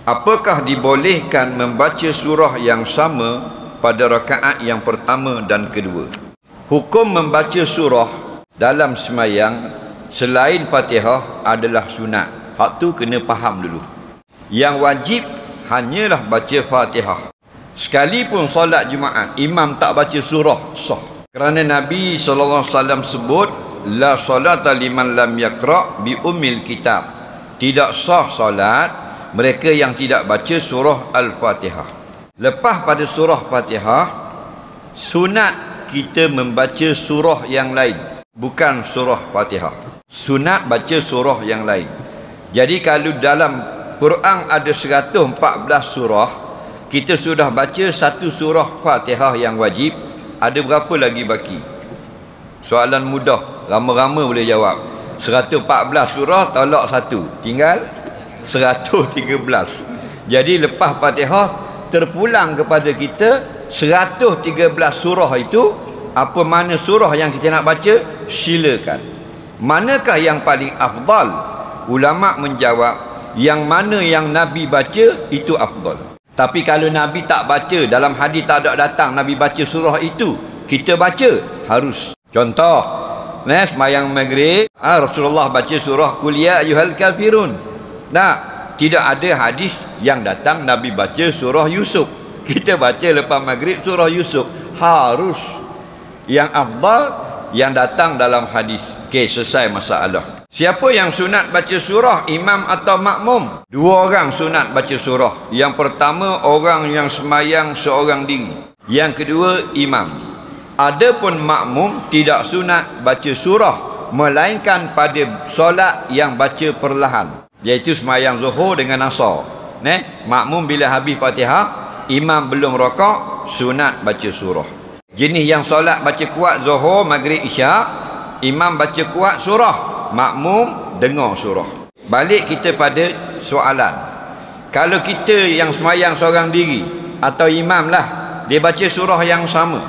Apakah dibolehkan membaca surah yang sama pada rakaat yang pertama dan kedua? Hukum membaca surah dalam semayang selain Fatihah adalah sunat. Hak tu kena faham dulu. Yang wajib hanyalah baca Fatihah. Sekalipun solat Jumaat imam tak baca surah, sah. Kerana Nabi SAW sebut, la salata liman lam yaqra' bi ummil kitab. Tidak sah solat mereka yang tidak baca surah Al-Fatihah. Lepas pada surah Fatihah, sunat kita membaca surah yang lain, bukan surah Fatihah. Sunat baca surah yang lain. Jadi kalau dalam Quran ada 114 surah, kita sudah baca satu surah Fatihah yang wajib, ada berapa lagi baki? Soalan mudah, rama-rama boleh jawab. 114 surah tolak satu, tinggal 113. Jadi lepas Fatihah terpulang kepada kita 113 surah itu. Apa mana surah yang kita nak baca? Silakan. Manakah yang paling afdal? Ulama menjawab, yang mana yang Nabi baca itu afdal. Tapi kalau Nabi tak baca, dalam hadis tak ada datang Nabi baca surah itu, kita baca harus. Contoh, semayang maghrib, Rasulullah baca surah Qul ya ayyuhal kafirun. Tidak ada hadis yang datang Nabi baca surah Yusuf. Kita baca lepas maghrib surah Yusuf. Harus. Yang afdal yang datang dalam hadis. Okey, selesai masalah. Siapa yang sunat baca surah, imam atau makmum? Dua orang sunat baca surah. Yang pertama, orang yang semayang seorang diri. Yang kedua, imam. Adapun makmum tidak sunat baca surah, melainkan pada solat yang baca perlahan, iaitu semayang zuhur dengan asar. Makmum bila habis Fatihah, imam belum rakaat, sunat baca surah. Jenis yang solat baca kuat zuhur, maghrib, isyak, imam baca kuat surah, makmum dengar surah. Balik kita pada soalan. Kalau kita yang semayang seorang diri atau imam lah, dia baca surah yang sama,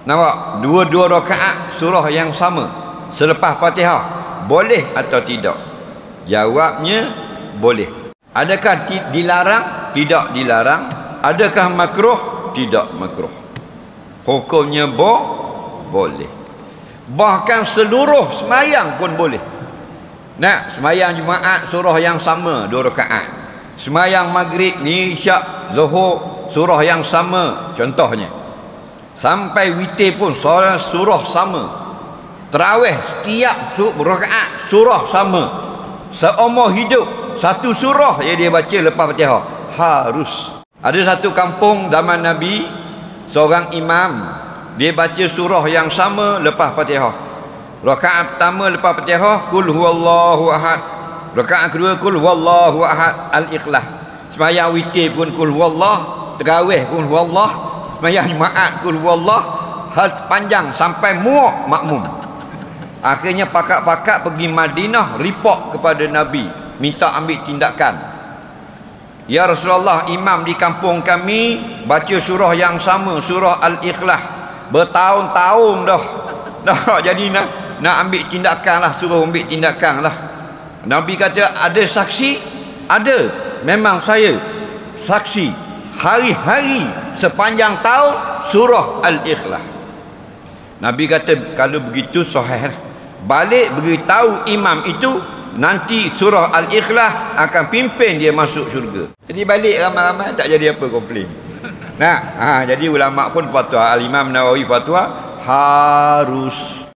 nampak? Dua-dua rakaat surah yang sama selepas Fatihah, boleh atau tidak? Jawabnya boleh. Adakah dilarang? Tidak dilarang. Adakah makruh? Tidak makruh. Hukumnya boleh. Bahkan seluruh semayang pun boleh. Semayang Jumaat surah yang sama 2 rakaat. Semayang maghrib ni isyak zuhur surah yang sama contohnya. Sampai witir pun surah sama. Tarawih setiap rakaat surah sama. Seumur hidup satu surah yang dia baca lepas Fatihah harus. Ada satu kampung zaman Nabi, seorang imam dia baca surah yang sama lepas Fatihah. Rakaat pertama lepas Fatihah Qul huwallahu ahad. Rakaat kedua Qul huwallahu ahad al-ikhlas. Sembahyang witir pun Qul huwallah, tarawih pun huwallah, sembahyang Jumaat Qul huwallah, hal panjang sampai muak makmum. Akhirnya pakak-pakak pergi Madinah, report kepada Nabi, minta ambil tindakan. Ya Rasulullah, imam di kampung kami baca surah yang sama, surah Al-Ikhlas, bertahun-tahun dah. Jadi nak ambil tindakan lah, suruh ambil tindakan lah. Nabi kata, ada saksi? Ada. Memang saya saksi. Hari-hari sepanjang tahun surah Al-Ikhlas. Nabi kata, kalau begitu sahih. Balik beritahu imam itu, nanti surah Al-Ikhlas akan pimpin dia masuk syurga. Jadi balik ramai-ramai tak jadi apa komplain. Jadi ulama pun fatwa, Al-Imam Nawawi fatwa harus.